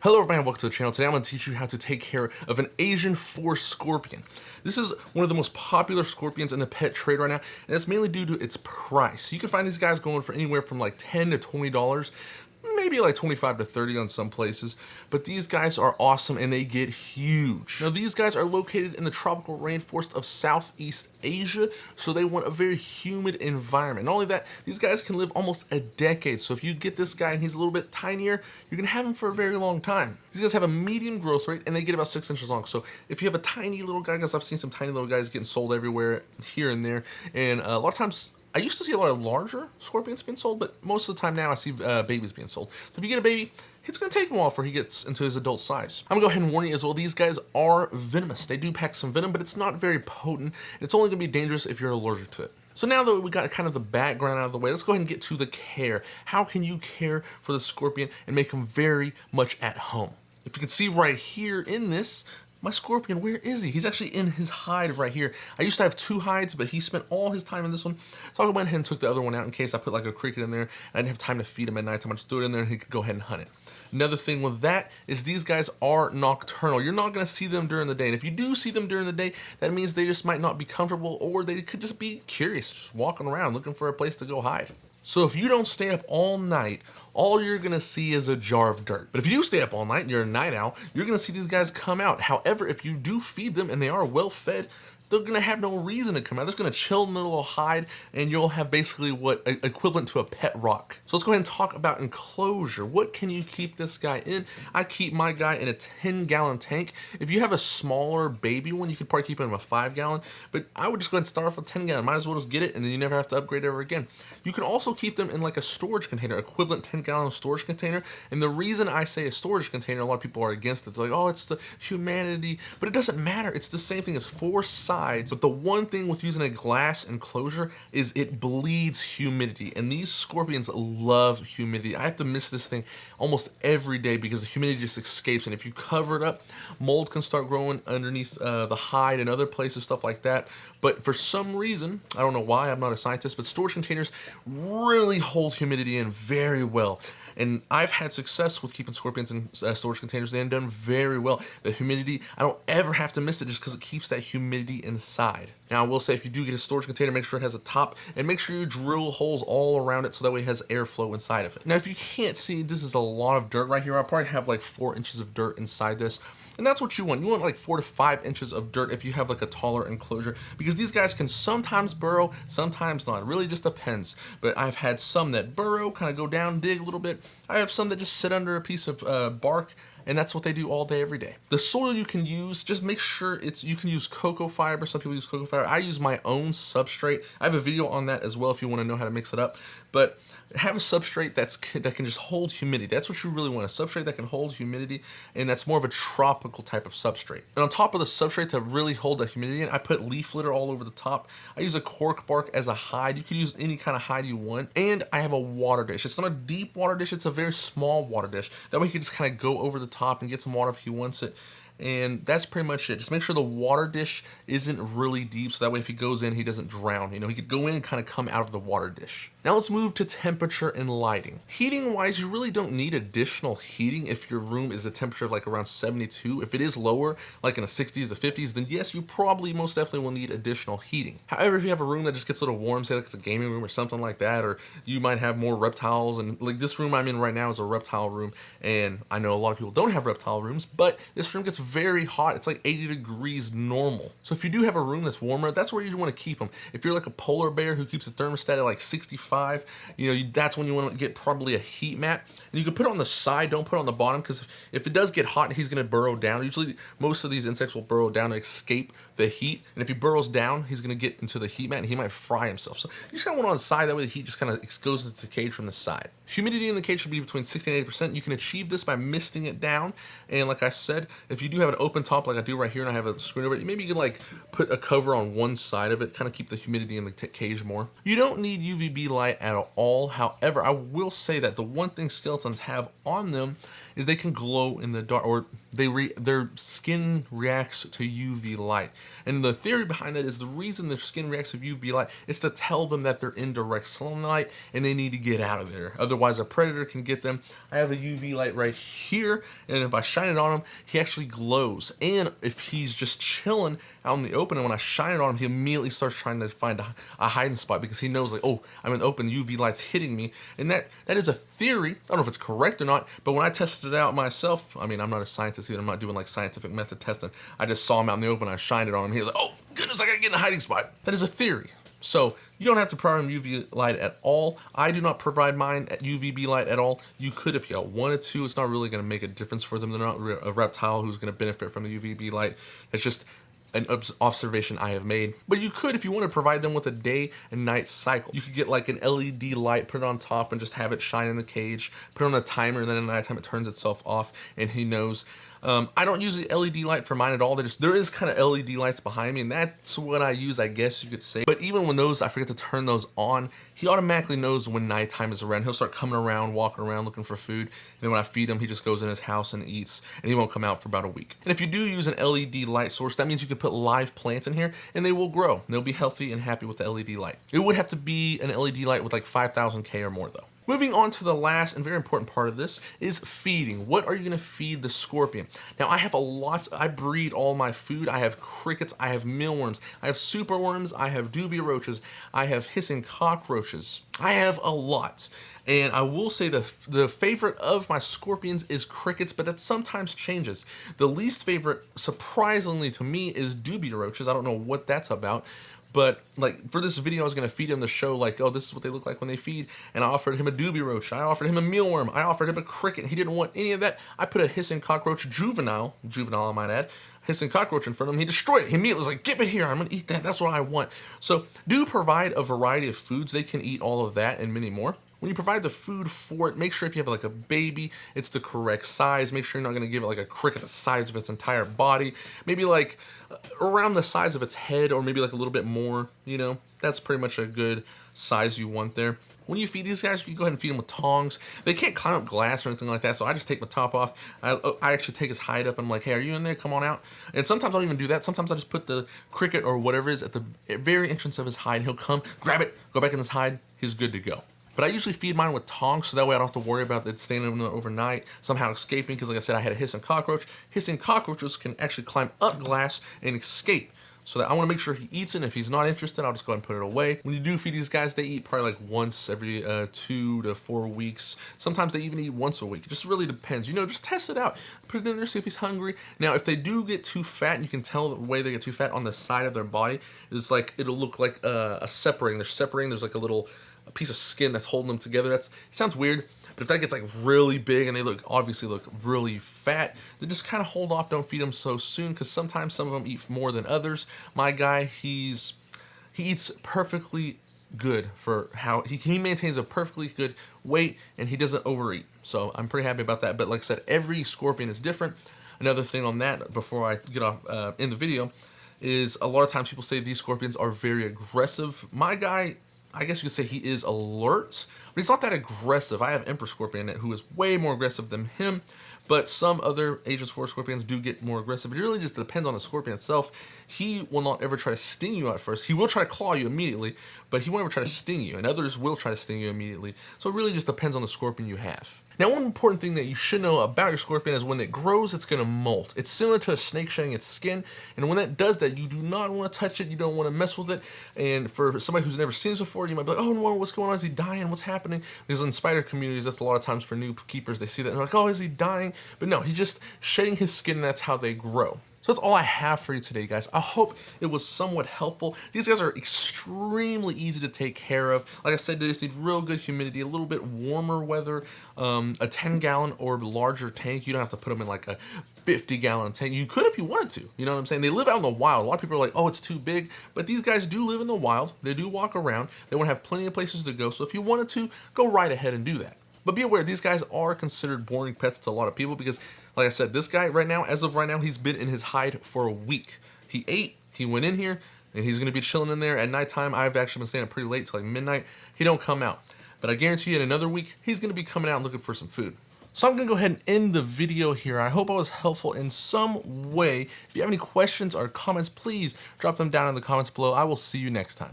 Hello everybody and welcome to the channel. Today I'm going to teach you how to take care of an Asian forest scorpion. This is one of the most popular scorpions in the pet trade right now, and it's mainly due to its price. You can find these guys going for anywhere from like $10 to $20, maybe like 25 to 30 on some places, but these guys are awesome and they get huge. Now these guys are located in the tropical rainforest of Southeast Asia, so they want a very humid environment. Not only that, these guys can live almost a decade, so if you get this guy and he's a little bit tinier, you can have him for a very long time. These guys have a medium growth rate and they get about 6 inches long, so if you have a tiny little guy, guys, I've seen some tiny little guys getting sold everywhere here and there, and a lot of times I used to see a lot of larger scorpions being sold, but most of the time now I see babies being sold. So if you get a baby, it's going to take him a while before he gets into his adult size. I'm going to go ahead and warn you as well, these guys are venomous. They do pack some venom, but it's not very potent. It's only going to be dangerous if you're allergic to it. So now that we got kind of the background out of the way, let's go ahead and get to the care. How can you care for the scorpion and make him very much at home? If you can see right here in this, my scorpion, where is he? He's actually in his hide right here. I used to have 2 hides, but he spent all his time in this one. So I went ahead and took the other one out in case I put like a cricket in there and I didn't have time to feed him at night time. I just threw it in there and he could go ahead and hunt it. Another thing with that is these guys are nocturnal. You're not going to see them during the day. And if you do see them during the day, that means they just might not be comfortable, or they could just be curious, just walking around looking for a place to go hide. So if you don't stay up all night, all you're going to see is a jar of dirt. But if you do stay up all night and you're a night owl, you're going to see these guys come out. However, if you do feed them and they are well fed, they're going to have no reason to come out. They're just going to chill in the little hide, and you'll have basically what equivalent to a pet rock. So let's go ahead and talk about enclosure. What can you keep this guy in? I keep my guy in a 10-gallon tank. If you have a smaller baby one, you could probably keep him in a 5-gallon, but I would just go ahead and start off with 10-gallon. Might as well just get it, and then you never have to upgrade ever again. You can also keep them in like a storage container, equivalent 10-gallon storage container. And the reason I say a storage container, a lot of people are against it. They're like, oh, it's the humanity, but it doesn't matter. It's the same thing as 4 sides. But the one thing with using a glass enclosure is it bleeds humidity, and these scorpions love humidity. I have to mist this thing almost every day because the humidity just escapes, and if you cover it up, mold can start growing underneath the hide and other places, stuff like that. But for some reason, I don't know why, I'm not a scientist, but storage containers really hold humidity in very well. And I've had success with keeping scorpions in storage containers. They've done very well. The humidity, I don't ever have to miss it just because it keeps that humidity inside. Now, I will say if you do get a storage container, make sure it has a top, and make sure you drill holes all around it so that way it has airflow inside of it. Now, if you can't see, this is a lot of dirt right here. I'll probably have like 4 inches of dirt inside this. And that's what you want. You want like 4 to 5 inches of dirt if you have like a taller enclosure, because these guys can sometimes burrow, sometimes not. It really just depends. But I've had some that burrow, kind of go down, dig a little bit. I have some that just sit under a piece of bark, and that's what they do all day, every day. The soil you can use, just make sure you can use cocoa fiber. Some people use cocoa fiber. I use my own substrate. I have a video on that as well if you want to know how to mix it up. But have a substrate that can just hold humidity. That's what you really want, a substrate that can hold humidity, and that's more of a tropical type of substrate. And on top of the substrate to really hold that humidity in, I put leaf litter all over the top. I use a cork bark as a hide. You can use any kind of hide you want. And I have a water dish. It's not a deep water dish, it's a very small water dish. That way you can just kind of go over the top and get some water if he wants it. And that's pretty much it. Just make sure the water dish isn't really deep, so that way if he goes in, he doesn't drown. You know, he could go in and kind of come out of the water dish. Now let's move to temperature and lighting. Heating wise, you really don't need additional heating if your room is a temperature of like around 72. If it is lower, like in the 60s to 50s, then yes, you probably most definitely will need additional heating. However, if you have a room that just gets a little warm, say like it's a gaming room or something like that, or you might have more reptiles, and like this room I'm in right now is a reptile room, and I know a lot of people don't have reptile rooms, but this room gets very hot. It's like 80 degrees normal. So if you do have a room that's warmer, that's where you want to keep them. If you're like a polar bear who keeps the thermostat at like 65, you know, that's when you want to get probably a heat mat. And you can put it on the side, don't put it on the bottom, because if it does get hot, he's going to burrow down. Usually most of these insects will burrow down to escape the heat, and if he burrows down, he's going to get into the heat mat and he might fry himself. So you just kind of want it on the side, that way the heat just kind of goes into the cage from the side. Humidity in the cage should be between 60 and 80%. You can achieve this by misting it down, and like I said, if you do have an open top like I do right here and I have a screen over it, maybe you can like put a cover on one side of it, kind of keep the humidity in the cage more. You don't need UVB light at all. However, I will say that the one thing skeletons have on them is they can glow in the dark, or their skin reacts to UV light. And the theory behind that is the reason their skin reacts to UV light is to tell them that they're in direct sunlight and they need to get out of there. Otherwise, a predator can get them. I have a UV light right here, and if I shine it on him, he actually glows. And if he's just chilling out in the open, and when I shine it on him, he immediately starts trying to find a hiding spot because he knows, like, oh, I'm in the open, UV light's hitting me. And that is a theory. I don't know if it's correct or not, but when I tested it out myself, I mean, I'm not a scientist either. I'm not doing like scientific method testing. I just saw him out in the open, I shined it on him. He was like, oh, goodness, I gotta get in a hiding spot. That is a theory. So you don't have to provide him UV light at all. I do not provide mine at UVB light at all. You could if you wanted to. It's not really going to make a difference for them. They're not a reptile who's going to benefit from the UVB light. It's just an observation I have made. But you could, if you want to provide them with a day and night cycle. You could get like an LED light, put it on top, and just have it shine in the cage. Put it on a timer, and then at nighttime it turns itself off, and he knows. I don't use the LED light for mine at all. There is kind of LED lights behind me, and that's what I use, I guess you could say. But even when I forget to turn those on, he automatically knows when nighttime is around. He'll start coming around, walking around, looking for food. And then when I feed him, he just goes in his house and eats, and he won't come out for about a week. And if you do use an LED light source, that means you can put live plants in here, and they will grow. They'll be healthy and happy with the LED light. It would have to be an LED light with like 5,000 K or more though. Moving on to the last and very important part of this is feeding. What are you going to feed the scorpion? Now, I have I breed all my food. I have crickets, I have mealworms, I have superworms, I have dubia roaches, I have hissing cockroaches. I have a lot. And I will say the favorite of my scorpions is crickets, but that sometimes changes. The least favorite, surprisingly to me, is dubia roaches. I don't know what that's about. But like for this video, I was going to feed him to show like, oh, this is what they look like when they feed. And I offered him a dubia roach. I offered him a mealworm. I offered him a cricket. He didn't want any of that. I put a hissing cockroach juvenile I might add, hissing cockroach in front of him. He destroyed it. He immediately was like, give it here. I'm going to eat that. That's what I want. So do provide a variety of foods. They can eat all of that and many more. When you provide the food for it, make sure if you have like a baby, it's the correct size. Make sure you're not going to give it like a cricket the size of its entire body. Maybe like around the size of its head, or maybe like a little bit more, you know. That's pretty much a good size you want there. When you feed these guys, you can go ahead and feed them with tongs. They can't climb up glass or anything like that, so I just take my top off. I actually take his hide up, and I'm like, hey, are you in there? Come on out. And sometimes I don't even do that. Sometimes I just put the cricket or whatever it is at the very entrance of his hide. He'll come, grab it, go back in his hide. He's good to go. But I usually feed mine with tongs, so that way I don't have to worry about it staying in there overnight, somehow escaping, because like I said, I had a hissing cockroach. Hissing cockroaches can actually climb up glass and escape. So that I want to make sure he eats it. And if he's not interested, I'll just go ahead and put it away. When you do feed these guys, they eat probably like once every 2 to 4 weeks. Sometimes they even eat once a week. It just really depends. You know, just test it out. Put it in there, see if he's hungry. Now, if they do get too fat, and you can tell the way they get too fat on the side of their body, it's like it'll look like a separating. They're separating. There's like a piece of skin that's holding them together. It sounds weird, but if that gets like really big and they obviously look really fat, then just kind of hold off. Don't feed them so soon, because sometimes some of them eat more than others. My guy, he eats perfectly good for how he maintains a perfectly good weight, and he doesn't overeat. So I'm pretty happy about that. But like I said, every scorpion is different. Another thing on that before I get off in the video is a lot of times people say these scorpions are very aggressive. My guy, I guess you could say he is alert, but he's not that aggressive. I have Emperor Scorpion who is way more aggressive than him, but some other Agents 4 scorpions do get more aggressive. It really just depends on the scorpion itself. He will not ever try to sting you at first. He will try to claw you immediately, but he won't ever try to sting you, and others will try to sting you immediately. So it really just depends on the scorpion you have. Now, one important thing that you should know about your scorpion is when it grows, it's going to molt. It's similar to a snake shedding its skin, and when it does that, you do not want to touch it. You don't want to mess with it. And for somebody who's never seen this before, you might be like, oh no, what's going on? Is he dying? What's happening? Because in spider communities, that's a lot of times for new keepers, they see that and they're like, oh, is he dying? But no, he's just shedding his skin, and that's how they grow. So that's all I have for you today, guys. I hope it was somewhat helpful. These guys are extremely easy to take care of. Like I said, they just need real good humidity, a little bit warmer weather, a 10-gallon or larger tank. You don't have to put them in like a 50-gallon tank. You could if you wanted to. You know what I'm saying? They live out in the wild. A lot of people are like, oh, it's too big. But these guys do live in the wild. They do walk around. They want to have plenty of places to go. So if you wanted to, go right ahead and do that. But be aware, these guys are considered boring pets to a lot of people because, like I said, this guy right now, as of right now, he's been in his hide for a week. He ate, he went in here, and he's going to be chilling in there. At nighttime, I've actually been staying up pretty late till like midnight. He don't come out. But I guarantee you in another week, he's going to be coming out and looking for some food. So I'm gonna go ahead and end the video here. I hope I was helpful in some way. If you have any questions or comments, please drop them down in the comments below. I will see you next time.